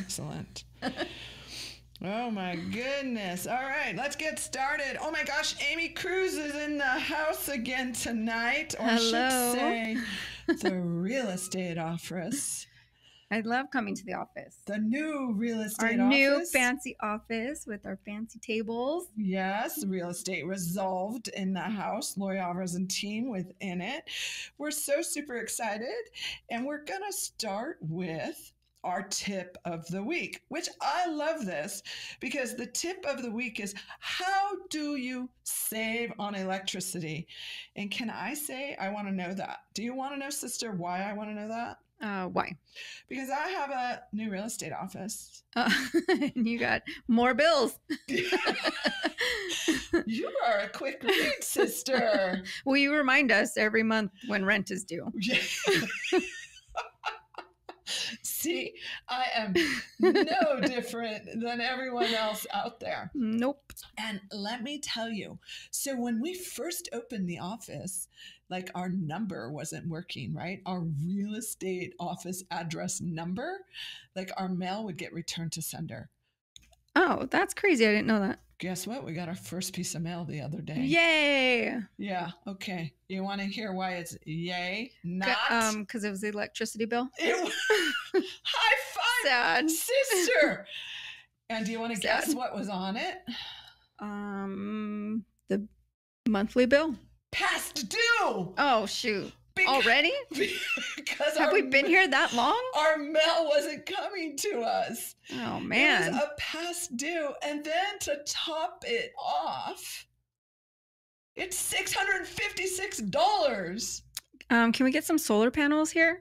Excellent. Oh my goodness. All right, let's get started. Oh my gosh, Amy Cruz is in the house again tonight. Or Hello. I should say the real estate office. I love coming to the office. The new real estate Our office. new fancy office with our fancy tables. Yes, real estate resolved in the house. Lori Alvarez and team within it. We're so super excited. And we're going to start with our tip of the week, which I love this because the tip of the week is, how do you save on electricity? And can I say, I want to know that. Do you want to know, sister, why I want to know that? Why? Because I have a new real estate office. You got more bills. You are a quick read, sister. Will you remind us every month when rent is due? Yeah. See, I am no different than everyone else out there. Nope. And let me tell you, so when we first opened the office, like our number wasn't working, right? Our real estate office address number, like our mail would get returned to sender. Oh, that's crazy. I didn't know that. Guess what? We got our first piece of mail the other day. Yay. Yeah. Okay. You want to hear why it's yay? Not. Because it was the electricity bill. High five, Sad. sister. And do you want to Sad. guess what was on it? The monthly bill. Past due. Oh, shoot. Because, Already? Because Have we been here that long? Our mail wasn't coming to us. Oh, It man. was a past due. And then to top it off, it's $656. Can we get some solar panels here?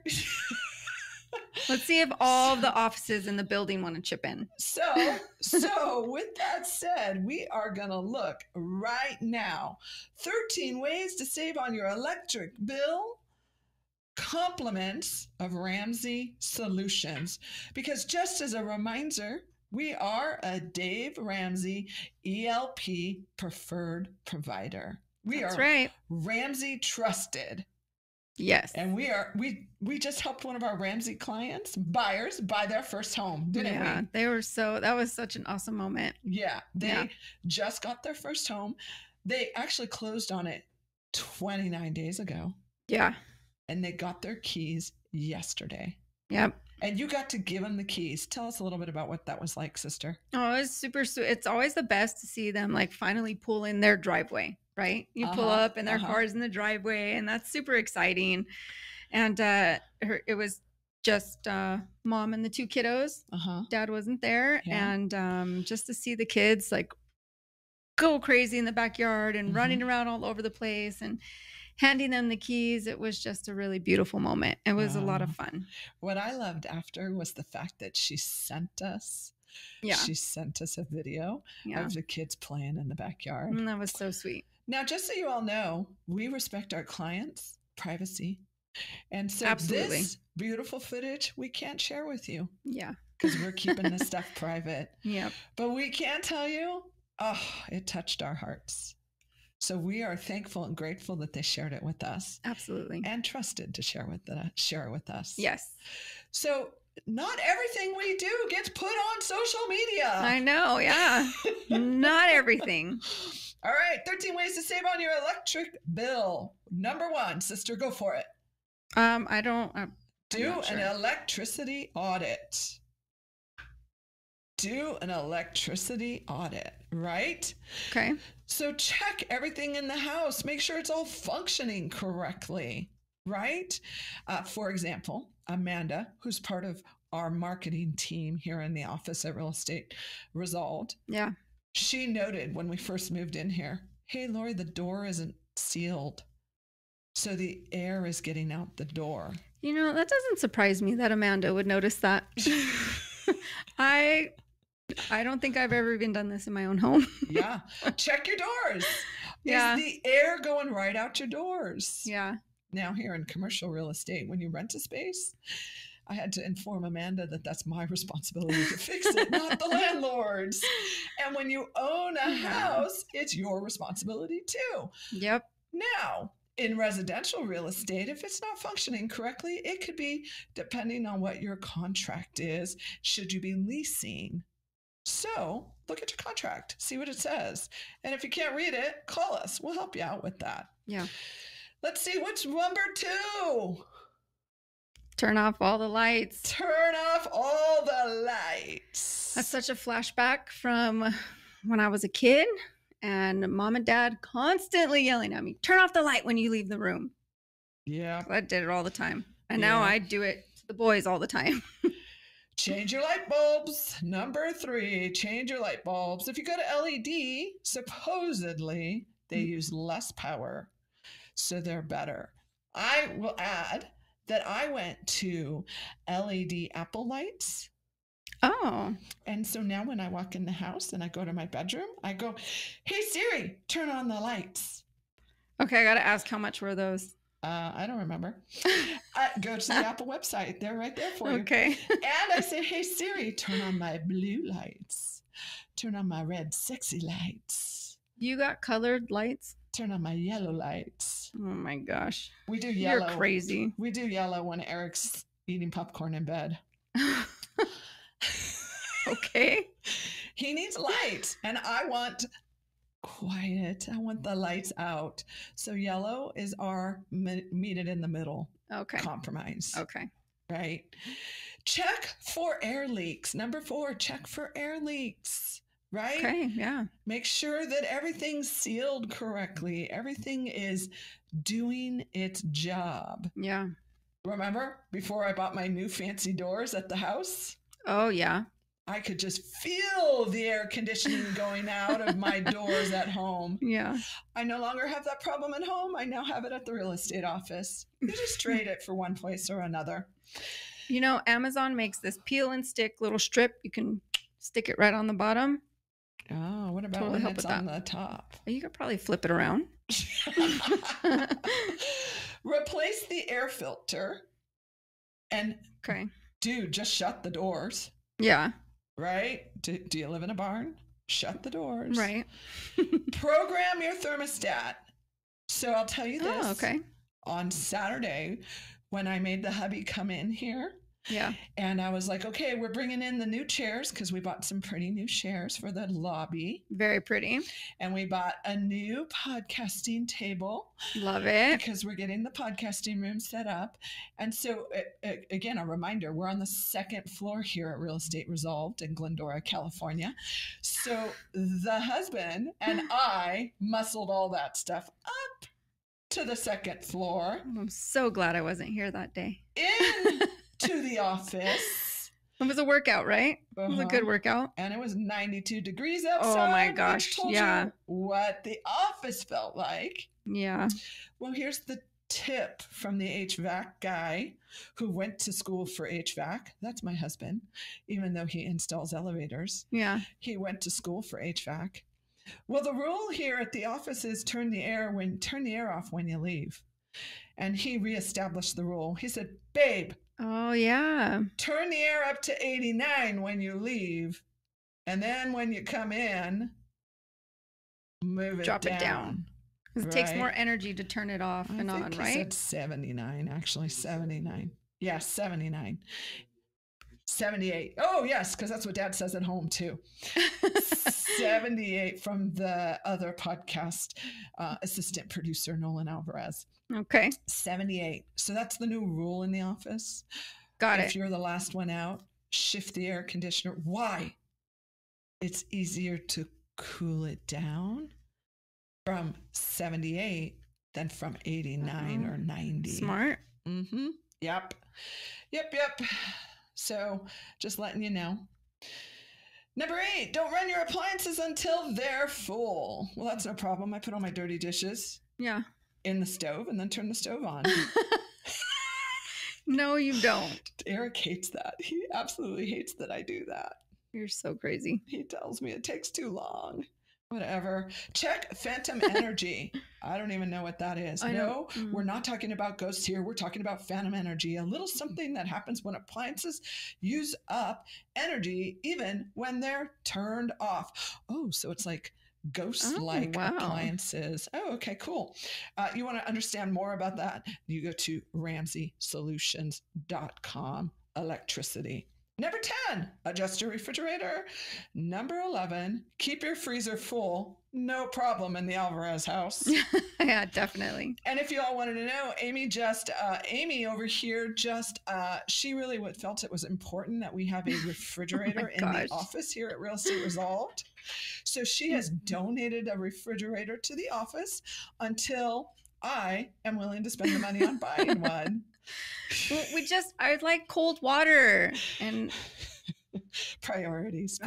Let's see if all of the offices in the building want to chip in. So with that said, we are going to look right now. 13 ways to save on your electric bill. Compliments of Ramsey Solutions. Because just as a reminder, we are a Dave Ramsey ELP preferred provider. That's right. Ramsey trusted. Yes. And we just helped one of our Ramsey buyers buy their first home, didn't we? They were that was such an awesome moment. Yeah. They just got their first home. They actually closed on it 29 days ago. Yeah. And they got their keys yesterday. Yep. And you got to give them the keys. Tell us a little bit about what that was like, sister. Oh, it was super sweet. It's always the best to see them like finally pull in their driveway, right? You pull up and their car's in the driveway, and that's super exciting. And it was just mom and the two kiddos. Dad wasn't there. Yeah. And just to see the kids like go crazy in the backyard and running around all over the place and handing them the keys, it was just a really beautiful moment. It was a lot of fun. What I loved after was the fact that she sent us a video of the kids playing in the backyard. And that was so sweet. Now, just so you all know, we respect our clients' privacy. And so this beautiful footage we can't share with you. Yeah. Because we're keeping this stuff private. Yep. But we can tell you, it touched our hearts. So we are thankful and grateful that they shared it with us. Absolutely. And trusted to share it with us. Yes. So not everything we do gets put on social media. I know. Yeah. Not everything. All right. 13 ways to save on your electric bill. Number 1, sister, go for it. I don't. Do an electricity audit. Do an electricity audit, right? Okay. So check everything in the house. Make sure it's all functioning correctly, right? For example, Amanda, who's part of our marketing team here in the office at Real Estate Resolved. Yeah. She noted when we first moved in here, hey, Lori, the door isn't sealed. So the air is getting out the door. You know, that doesn't surprise me that Amanda would notice that. I don't think I've ever even done this in my own home. Yeah. Check your doors. Yeah. Is the air going right out your doors? Yeah. Now here in commercial real estate, when you rent a space, I had to inform Amanda that that's my responsibility to fix it, not the landlord's. And when you own a house, it's your responsibility too. Yep. Now, In residential real estate, if it's not functioning correctly, it could be depending on what your contract is. Should you be leasing? So look at your contract, see what it says. And if you can't read it, call us. We'll help you out with that. Yeah. Let's see, what's number 2? Turn off all the lights. Turn off all the lights. That's such a flashback from when I was a kid and mom and dad constantly yelling at me, turn off the light when you leave the room. Yeah. I did it all the time. And now I do it to the boys all the time. Change your light bulbs. Number 3, change your light bulbs. If you go to LED, supposedly they use less power, so they're better. I will add that I went to LED Apple lights. Oh. And so now when I walk in the house and I go to my bedroom, I go, hey, Siri, turn on the lights. Okay, I got to ask, how much were those? I don't remember. Go to the Apple website. They're right there for you. Okay. And I say, hey, Siri, turn on my blue lights. Turn on my red sexy lights. You got colored lights? Turn on my yellow lights. Oh my gosh. We do yellow. You're crazy. We do yellow when Eric's eating popcorn in bed. Okay. He needs light, and I want quiet. I want the lights out. So yellow is our meet it in the middle. Okay. Compromise. Okay. Right. Check for air leaks. Number 4, check for air leaks. Right? Okay. Yeah. Make sure that everything's sealed correctly. Everything is doing its job. Yeah. Remember before I bought my new fancy doors at the house? Oh, yeah. I could just feel the air conditioning going out of my doors at home. Yeah. I no longer have that problem at home. I now have it at the real estate office. You just trade it for one place or another. You know, Amazon makes this peel and stick little strip. You can stick it right on the bottom. Oh, what about Totally when it's on that. the top? You could probably flip it around. Replace the air filter. And okay. Dude, just shut the doors. Yeah. Right? Do you live in a barn? Shut the doors. Right. Program your thermostat. So I'll tell you this. Oh, okay. On Saturday, when I made the hubby come in here, yeah, and I was like, okay, we're bringing in the new chairs because we bought some pretty new chairs for the lobby. Very pretty. And we bought a new podcasting table. Love it. Because we're getting the podcasting room set up. And so, again, a reminder, we're on the 2nd floor here at Real Estate Resolved in Glendora, California. So the husband and I muscled all that stuff up to the 2nd floor. I'm so glad I wasn't here that day. To the office. It was a workout, right? It was a good workout. And it was 92 degrees outside. Oh my gosh. Yeah. What the office felt like. Yeah. Well, here's the tip from the HVAC guy who went to school for HVAC. That's my husband, even though he installs elevators. Yeah. He went to school for HVAC. Well, the rule here at the office is turn the air off when you leave. And he reestablished the rule. He said, babe. Oh, yeah. Turn the air up to 89 when you leave. And then when you come in, drop it down. Because it takes more energy to turn it off and on, right? He said 79, actually. 79. Yeah, 79. 78. Oh, yes, because that's what Dad says at home, too. 78 from the other podcast assistant producer, Nolan Alvarez. Okay. 78. So that's the new rule in the office. Got it. If you're the last one out, shift the air conditioner. Why? It's easier to cool it down from 78 than from 89 or 90. Smart. Mm-hmm. Yep. So just letting you know. Number 8, don't run your appliances until they're full. Well, that's no problem. I put all my dirty dishes in the stove and then turn the stove on. No, you don't. Eric hates that. He absolutely hates that I do that. You're so crazy. He tells me it takes too long. Whatever. Check phantom energy. I don't even know what that is. No, we're not talking about ghosts here. We're talking about phantom energy, a little something that happens when appliances use up energy even when they're turned off. Oh, so it's like ghost-like wow. appliances. Oh, okay, cool. You want to understand more about that? You go to RamseySolutions.com. Electricity. Number 10, adjust your refrigerator. Number 11, keep your freezer full. No problem in the Alvarez house. Yeah, definitely. And if you all wanted to know, Amy over here she really felt it was important that we have a refrigerator in the office here at Real Estate Resolved. So she has donated a refrigerator to the office until I am willing to spend the money on buying one. Well, I like cold water and priorities.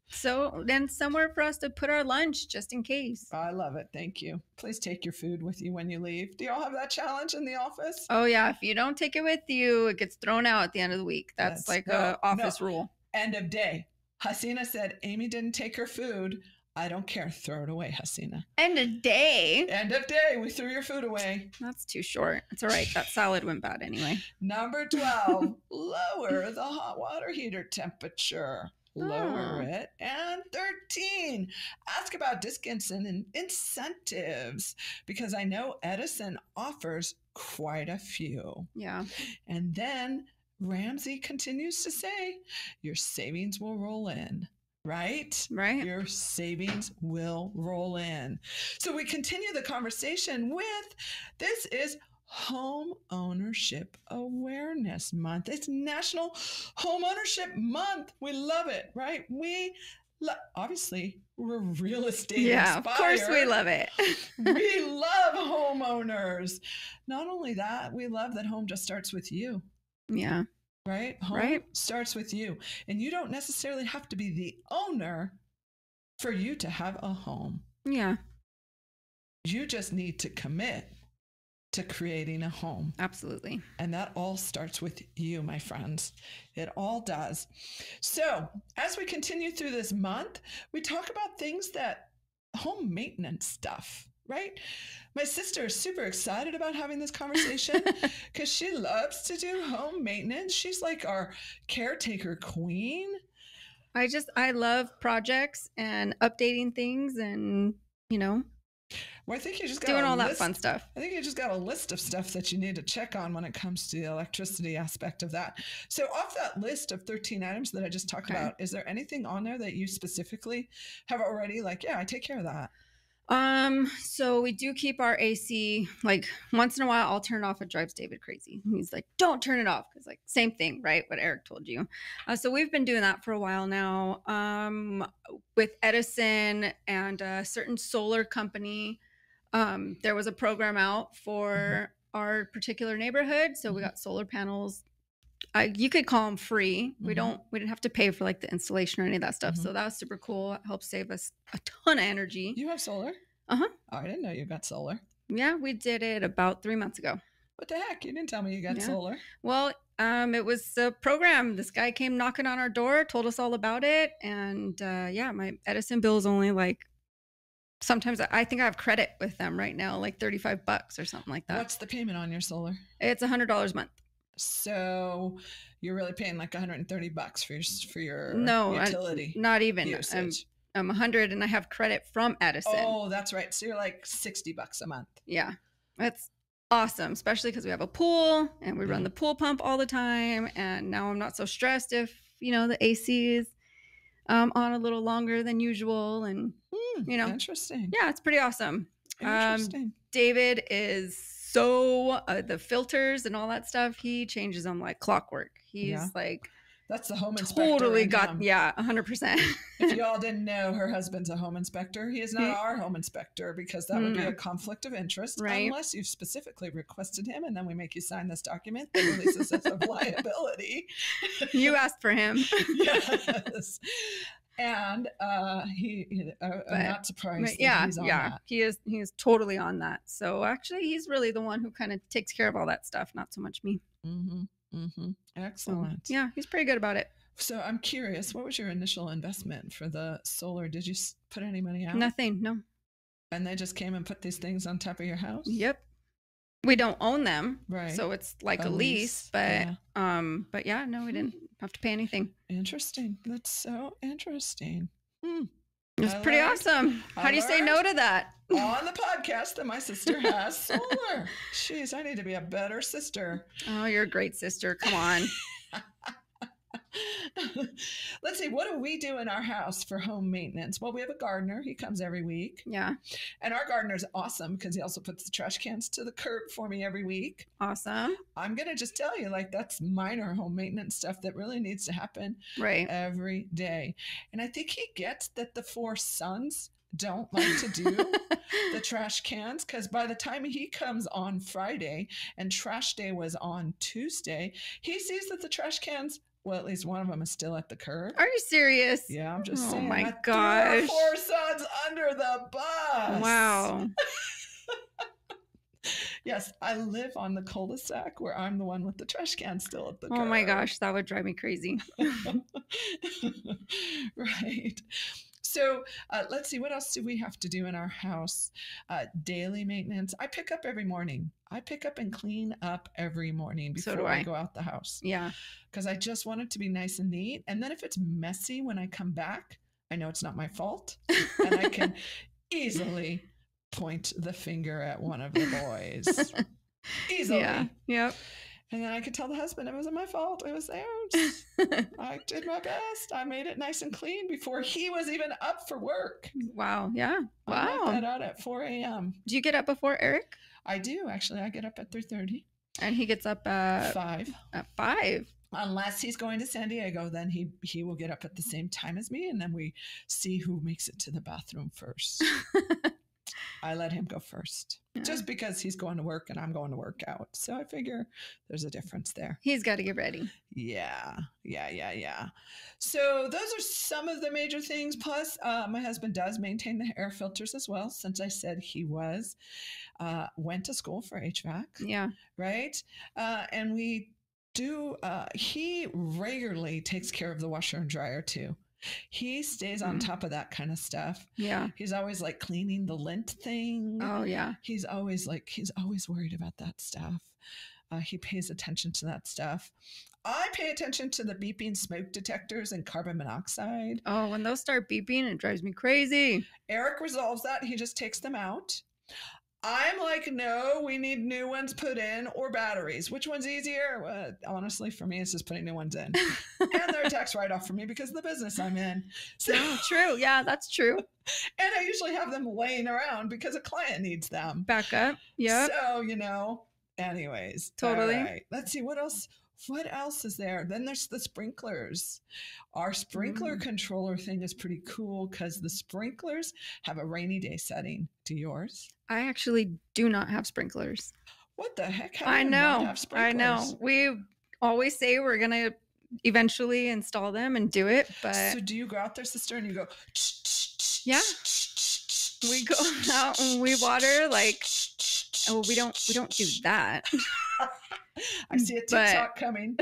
So then somewhere for us to put our lunch just in case. I love it. Thank you. Please take your food with you when you leave. Do y'all have that challenge in the office? Oh yeah. If you don't take it with you, it gets thrown out at the end of the week. That's like an office rule. End of day. Hasina said Amy didn't take her food. I don't care. Throw it away, Hasina. End of day. End of day. We threw your food away. That's too short. It's all right. That salad went bad anyway. Number 12, lower the hot water heater temperature. Lower it. And 13, ask about discounts and incentives, because I know Edison offers quite a few. Yeah. And then Ramsey continues to say, your savings will roll in. Right? Your savings will roll in. So we continue the conversation with, this is Home Ownership Awareness Month. It's National Home Ownership Month. We love it, right? Obviously, we're real estate inspired. Of course we love it. We love homeowners. Not only that, we love that home just starts with you. Yeah. Right? Home starts with you. And you don't necessarily have to be the owner for you to have a home. Yeah. You just need to commit to creating a home. Absolutely. And that all starts with you, my friends. It all does. So as we continue through this month, we talk about things that home maintenance stuff, right? My sister is super excited about having this conversation because she loves to do home maintenance. She's like our caretaker queen. I love projects and updating things and, well, I think you just got doing all that fun stuff. I think you just got a list of stuff that you need to check on when it comes to the electricity aspect of that. So off that list of 13 items that I just talked about, is there anything on there that you specifically have already I take care of that? So we do keep our AC, like once in a while I'll turn it off. It drives David crazy. He's like, don't turn it off. Cause same thing, right? What Eric told you. So we've been doing that for a while now, with Edison and a certain solar company. There was a program out for our particular neighborhood. So we got solar panels. You could call them free. We didn't have to pay for the installation or any of that stuff. So that was super cool. It helped save us a ton of energy. You have solar? Uh-huh. Oh, I didn't know you got solar. Yeah, we did it about 3 months ago. What the heck? You didn't tell me you got solar. Well, it was a program. This guy came knocking on our door, told us all about it. And my Edison bill is only sometimes I think I have credit with them right now, $35 or something like that. What's the payment on your solar? It's $100 a month. So you're really paying $130 for your utility. Not even. Usage. I'm 100 and I have credit from Edison. Oh, that's right. So you're $60 a month. Yeah. That's awesome, especially because we have a pool and we run the pool pump all the time. And now I'm not so stressed if, the AC is on a little longer than usual. And, Interesting. Yeah, it's pretty awesome. Interesting. David is the filters and all that stuff, he changes them like clockwork. He's that's the home inspector. Totally got 100%. If y'all didn't know, her husband's a home inspector. He is not our home inspector because that would be a conflict of interest, unless you've specifically requested him, and then we make you sign this document that releases us of liability. You asked for him. Yes. And I'm not surprised. He's on that. He is totally on that. So actually, he's really the one who kind of takes care of all that stuff, not so much me. Excellent. So, yeah, he's pretty good about it. So I'm curious, what was your initial investment for the solar? Did you put any money out? Nothing. No. And they just came and put these things on top of your house? Yep. We don't own them, right? So it's like a lease, but no, we didn't have to pay anything. Interesting. That's so interesting. It's pretty awesome. How do you say no to that? On the podcast that my sister has solar. Jeez, I need to be a better sister. Oh, you're a great sister. Come on. Let's see, what do we do in our house for home maintenance? Well, we have a gardener. He comes every week. Yeah. And our gardener's awesome because he also puts the trash cans to the curb for me every week. Awesome. I'm going to just tell you, like, that's minor home maintenance stuff that really needs to happen every day. And I think he gets that the 4 sons don't like to do the trash cans, because by the time he comes on Friday and trash day was on Tuesday, he sees that the trash cans, well, at least one of them is still at the curb. Are you serious? Yeah, I'm just saying. Oh my gosh. 4 sons under the bus. Wow. Yes, I live on the cul-de-sac where I'm the one with the trash can still at the curb. Oh my gosh, that would drive me crazy. Right. So let's see, what else do we have to do in our house? Daily maintenance. I pick up every morning. I pick up and clean up every morning before I go out the house. Yeah. Because I just want it to be nice and neat. And then if it's messy when I come back, I know it's not my fault. And I can easily point the finger at one of the boys. Easily. Yeah. Yep. And then I could tell the husband it wasn't my fault. It was theirs. I did my best. I made it nice and clean before he was even up for work. Wow. Yeah. Wow. I knocked that out at 4 a.m. Do you get up before Eric? I do, actually. I get up at 3:30. And he gets up at 5. At 5. Unless he's going to San Diego, then he will get up at the same time as me, and then we see who makes it to the bathroom first. I let him go first, just because he's going to work and I'm going to work out. So I figure there's a difference there. He's got to get ready. Yeah. So those are some of the major things. Plus, my husband does maintain the air filters as well, since I said he went to school for HVAC. Yeah. Right. And we do, he regularly takes care of the washer and dryer too. He stays on top of that kind of stuff. Yeah. He's always like cleaning the lint thing. Oh, yeah. He's always worried about that stuff. He pays attention to that stuff. I pay attention to the beeping smoke detectors and carbon monoxide. Oh, when those start beeping, it drives me crazy. Eric resolves that. He just takes them out. I'm like, no, we need new ones put in, or batteries. Which one's easier? Well, honestly, for me, it's just putting new ones in. And they're a tax write-off for me because of the business I'm in. So true. Yeah, that's true. And I usually have them laying around because a client needs them. Back up. Yeah. So, anyways. Totally. All right. Let's see, what else? What else is there? Then there's the sprinklers. Our sprinkler controller thing is pretty cool because the sprinklers have a rainy day setting. Do yours? I actually do not have sprinklers. What the heck? I know. We always say we're going to eventually install them and do it. But so do you go out there, sister, and you go? Yeah. We go out and we water like. Oh, we don't do that. I see a TikTok coming.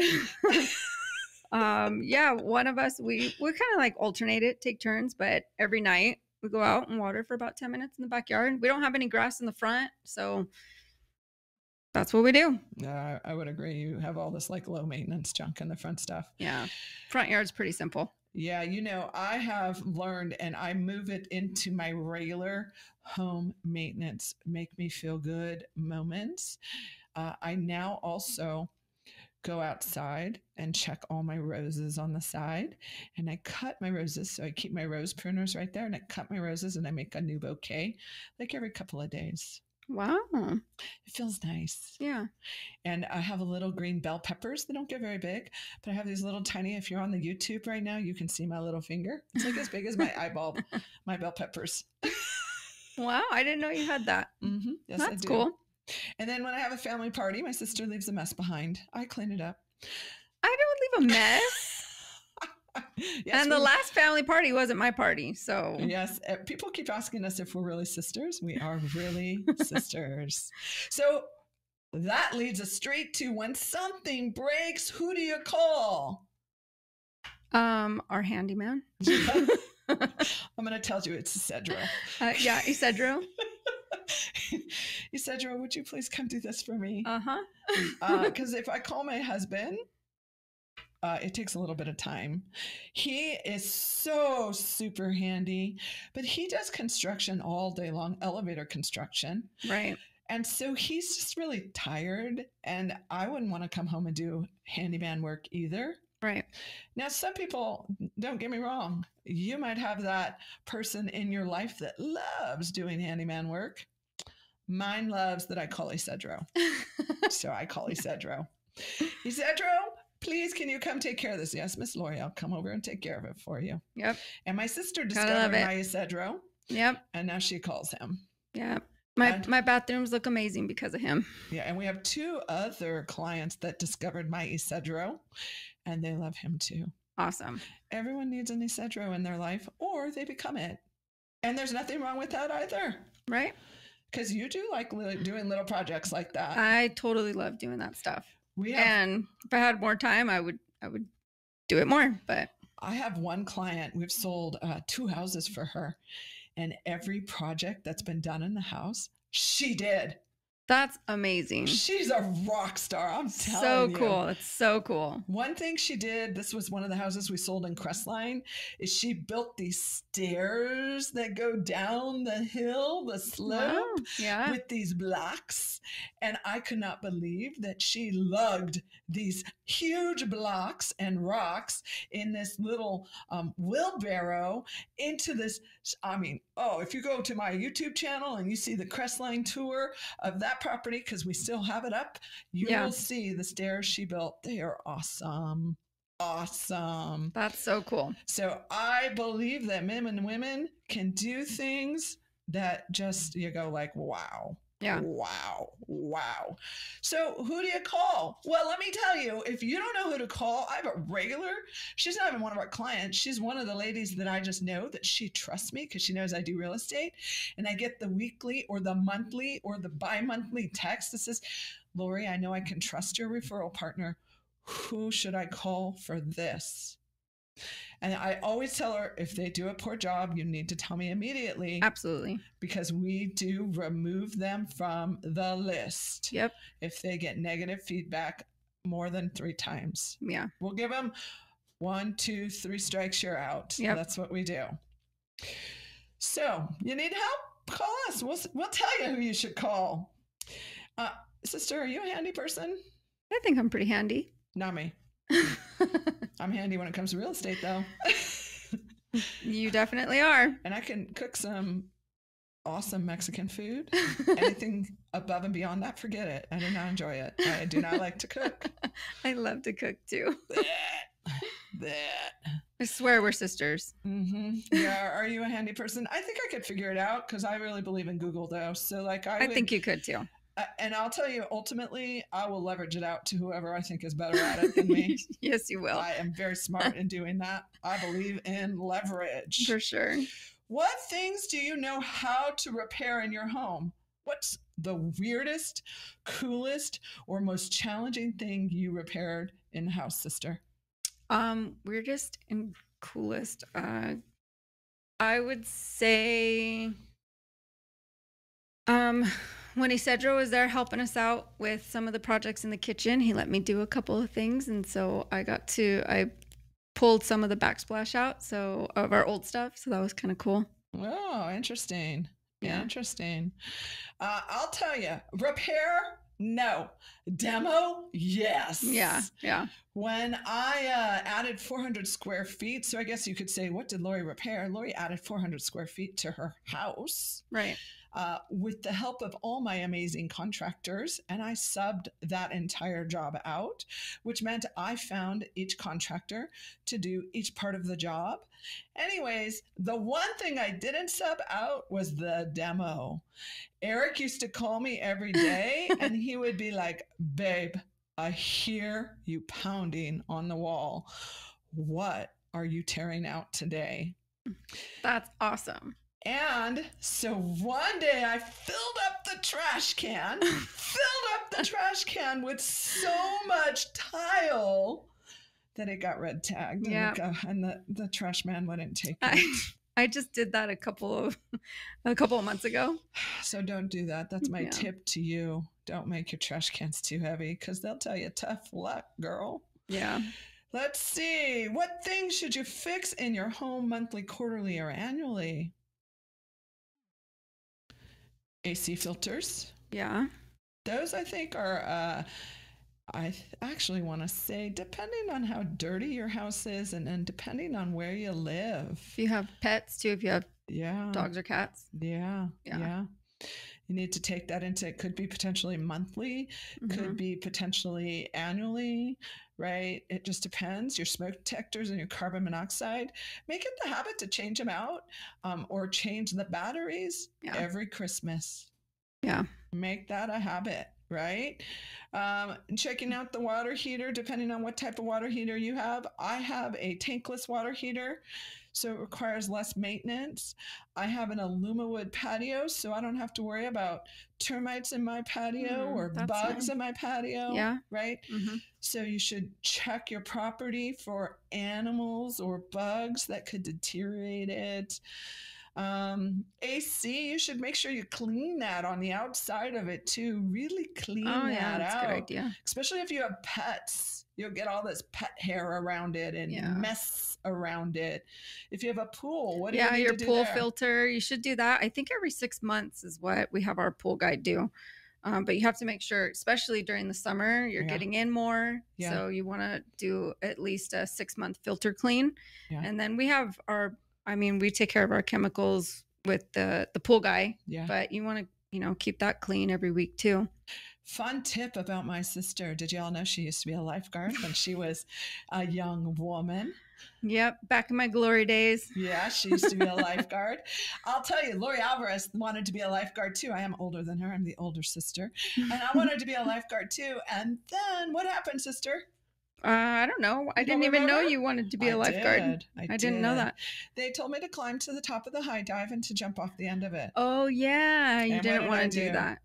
Yeah, one of us, we kind of like alternate it, take turns, but every night we go out and water for about 10 minutes in the backyard. We don't have any grass in the front, so that's what we do. Yeah, I would agree. You have all this like low maintenance junk in the front stuff. Yeah, front yard's pretty simple. Yeah, I have learned, and I move it into my regular home maintenance, make me feel good moments. I now also go outside and check all my roses on the side, and I cut my roses. So I keep my rose pruners right there, and I cut my roses and I make a new bouquet like every couple of days. Wow. It feels nice. Yeah. And I have a little green bell peppers. They don't get very big, but I have these little tiny, if you're on the YouTube right now, you can see my little finger. It's like as big as my eyeball, my bell peppers. Wow. I didn't know you had that. Mm-hmm. Yes, that's cool. And then when I have a family party, my sister leaves a mess behind. I clean it up. I don't leave a mess. Yes, and the last family party wasn't my party, so. Yes, people keep asking us if we're really sisters. We are really sisters. So that leads us straight to when something breaks, who do you call? Our handyman. I'm going to tell you it's Cedro. Yeah, Cedro. Cedro, would you please come do this for me? Uh-huh. Because if I call my husband, It takes a little bit of time. He is so super handy, but he does construction all day long, elevator construction. Right. And so he's just really tired, and I wouldn't want to come home and do handyman work either. Right. Now, some people, don't get me wrong, you might have that person in your life that loves doing handyman work. Mine loves that I call Isidro. So I call Isidro. Isidro, please, can you come take care of this? Yes, Miss Lori, I'll come over and take care of it for you. Yep. And my sister discovered my Isidro. Yep. And now she calls him. Yep. My bathrooms look amazing because of him. Yeah, and we have 2 other clients that discovered my Isidro, and they love him too. Awesome. Everyone needs an Isidro in their life, or they become it. And there's nothing wrong with that either. Right. Because you do like doing little projects like that. I totally love doing that stuff. And if I had more time, I would do it more. But I have one client. We've sold 2 houses for her. And every project that's been done in the house, she did. That's amazing. She's a rock star. I'm telling you. So cool. It's so cool. One thing she did, this was one of the houses we sold in Crestline, is she built these stairs that go down the hill, the slope, with these blocks. And I could not believe that she lugged these huge blocks and rocks in this little wheelbarrow into this. I mean, if you go to my YouTube channel and you see the Crestline tour of that property, because we still have it up, you will see the stairs she built. They are awesome. Awesome. That's so cool. So I believe that men and women can do things that just, you go like, wow. Yeah. Wow. Wow. So who do you call? Well, let me tell you, if you don't know who to call, I have a regular. She's not even one of our clients. She's one of the ladies that I just know that she trusts me because she knows I do real estate. And I get the weekly or the monthly or the bi-monthly text that says, Lori, I know I can trust your referral partner. Who should I call for this? And I always tell her, if they do a poor job, you need to tell me immediately. Absolutely. Because we do remove them from the list. Yep. If they get negative feedback more than 3 times. Yeah. We'll give them 1, 2, 3 strikes, you're out. Yep. That's what we do. So you need help? Call us. We'll tell you who you should call. Sister, are you a handy person? I think I'm pretty handy. Not me. I'm handy when it comes to real estate, though. You definitely are. And I can cook some awesome Mexican food. Anything above and beyond that, forget it. I do not enjoy it. I do not like to cook. I love to cook too. That. I swear we're sisters. Mm-hmm. Yeah. Are you a handy person? I think I could figure it out because I really believe in Google, though. So, like, I think you could too. And I'll tell you, ultimately, I will leverage it out to whoever I think is better at it than me. Yes, you will. I am very smart in doing that. I believe in leverage. For sure. What things do you know how to repair in your home? What's the weirdest, coolest, or most challenging thing you repaired in the house, sister? Weirdest and coolest. I would say, when Isidro was there helping us out with some of the projects in the kitchen, he let me do a couple of things. And so I pulled some of the backsplash out of our old stuff. So that was kind of cool. Oh, interesting. Yeah. Interesting. I'll tell you, repair, no. Demo, yes. Yeah. Yeah. When I added 400 square feet, so I guess you could say, what did Lori repair? Lori added 400 square feet to her house. Right. With the help of all my amazing contractors, and I subbed that entire job out, which meant I found each contractor to do each part of the job. Anyways, the one thing I didn't sub out was the demo. Eric used to call me every day and he would be like, babe, I hear you pounding on the wall. What are you tearing out today? That's awesome. And so one day I filled up the trash can with so much tile that it got red tagged. Yeah. And the trash man wouldn't take it. I just did that a couple of months ago. So don't do that. That's my tip to you. Don't make your trash cans too heavy because they'll tell you tough luck, girl. Yeah. Let's see. What things should you fix in your home monthly, quarterly, or annually? AC filters. Yeah. Those, I think, are, I actually want to say, depending on how dirty your house is and depending on where you live. If you have pets too, if you have dogs or cats. Yeah. You need to take that into, it could be potentially monthly, could be potentially annually, right? It just depends. Your smoke detectors and your carbon monoxide, make it the habit to change them out, or change the batteries every Christmas. Yeah. Make that a habit, right? Checking out the water heater, depending on what type of water heater you have. I have a tankless water heater, so it requires less maintenance. I have an aluminum patio, so I don't have to worry about termites in my patio or bugs in my patio. Yeah. Right? So you should check your property for animals or bugs that could deteriorate it. AC, you should make sure you clean that on the outside of it too. Really clean that that's out. a good idea. Especially if you have pets. You'll get all this pet hair around it and mess around it. If you have a pool, what do you need your to do pool there? filter, you should do that. I think every 6 months is what we have our pool guide do. But you have to make sure, especially during the summer, you're getting in more. So you want to do at least a 6-month filter clean. And then we have we take care of our chemicals with the pool guy, but you want to, keep that clean every week too. Fun tip about my sister. Did you all know she used to be a lifeguard when she was a young woman? Yep. Back in my glory days. Yeah, she used to be a lifeguard. I'll tell you, Lori Alvarez wanted to be a lifeguard too. I am older than her. I'm the older sister. And I wanted to be a lifeguard too. And then what happened, sister? I don't know. I didn't even know you wanted to be a lifeguard. I didn't know that. They told me to climb to the top of the high dive and to jump off the end of it. Oh, yeah. You didn't want to do that.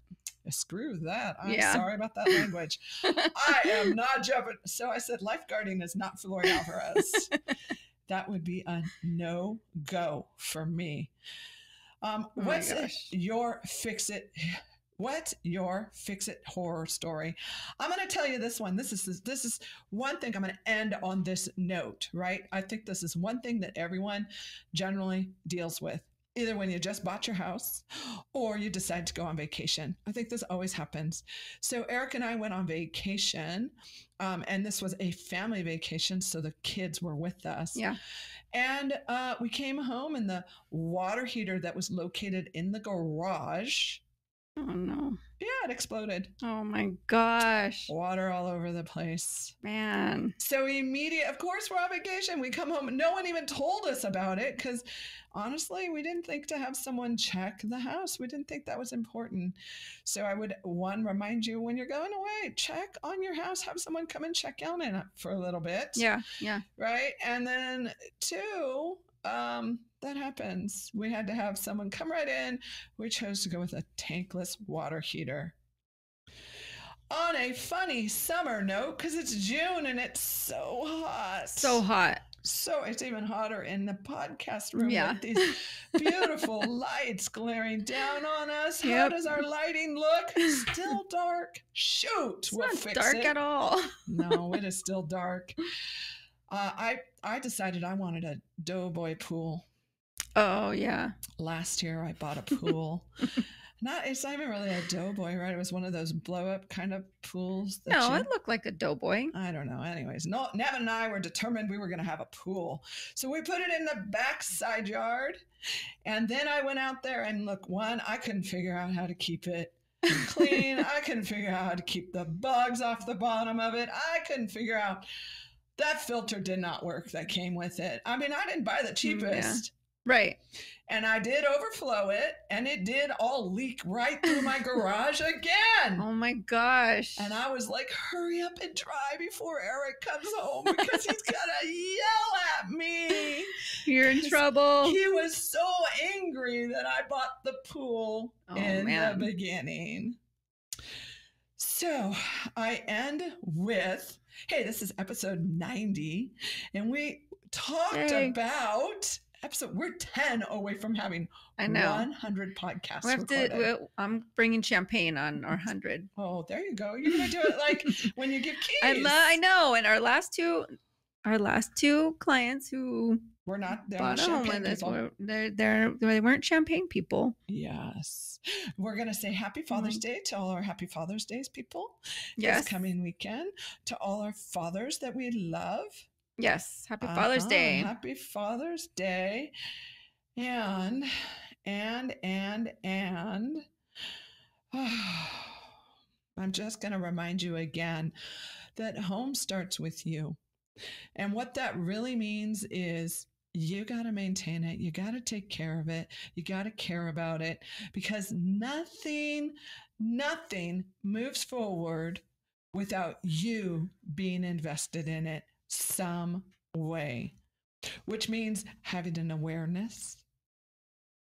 Screw that. I'm sorry about that language. I am not jumping. So I said, lifeguarding is not for Lori Alvarez. That would be a no-go for me. What's your fix-it horror story? I'm going to tell you this one. This is one thing I'm going to end on this note, right? I think this is one thing that everyone generally deals with, either when you just bought your house or you decide to go on vacation. I think this always happens. So Eric and I went on vacation, and this was a family vacation, so the kids were with us. Yeah. And we came home, and the water heater that was located in the garage, oh no. Yeah, it exploded. Oh my gosh. Water all over the place. Man. So of course we're on vacation. We come home. No one even told us about it because honestly, we didn't think to have someone check the house. We didn't think that was important. So I would, remind you when you're going away, check on your house, have someone come and check on it for a little bit. Yeah. Right? And then 2, that happens. We had to have someone come right in. We chose to go with a tankless water heater. On a funny summer note, because it's June and it's so hot. So hot. So it's even hotter in the podcast room with these beautiful lights glaring down on us. How does our lighting look? Still dark. Shoot, we'll fix it. It's not dark at all. No, it is still dark. I decided I wanted a doughboy pool. Oh, yeah. Last year I bought a pool. It's not even really a doughboy, right? It was one of those blow-up kind of pools. It looked like a doughboy. I don't know. Anyways, Nevin and I were determined we were going to have a pool. So we put it in the backside yard. And then I went out there and look, I couldn't figure out how to keep it clean. I couldn't figure out how to keep the bugs off the bottom of it. I couldn't figure out. That filter did not work that came with it. I mean, I didn't buy the cheapest. Right. And I did overflow it, and it did all leak right through my garage again. Oh my gosh. And I was like, hurry up and dry before Eric comes home because he's gonna yell at me. You're in trouble. He was so angry that I bought the pool the beginning. So I end with, hey, this is episode 90, and we talked about we're 10 away from having 100 podcasts recorded. I'm bringing champagne on our 100. Oh, there you go. You're going to do it like when you give keys. I know. And our last 2, our last two clients who they're bought not a home champagne with us people. they weren't champagne people. Yes. We're going to say happy Father's Day to all our happy Father's Days people this Yes. coming weekend, to all our fathers that we love. Yes. Happy Father's Day. Happy Father's Day. And I'm just going to remind you again that home starts with you. And what that really means is you got to maintain it. You got to take care of it. You got to care about it, because nothing moves forward without you being invested in it some way, which means having an awareness.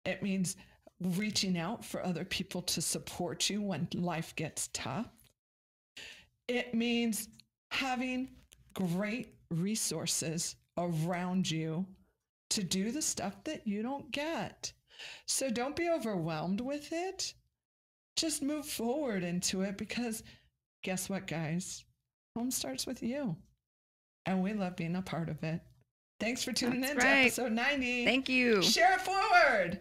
It means reaching out for other people to support you when life gets tough. It means having great resources around you to do the stuff that you don't get. So don't be overwhelmed with it. Just move forward into it, because guess what, guys? Home starts with you. And we love being a part of it. Thanks for tuning in to episode 90. Thank you. Share it forward.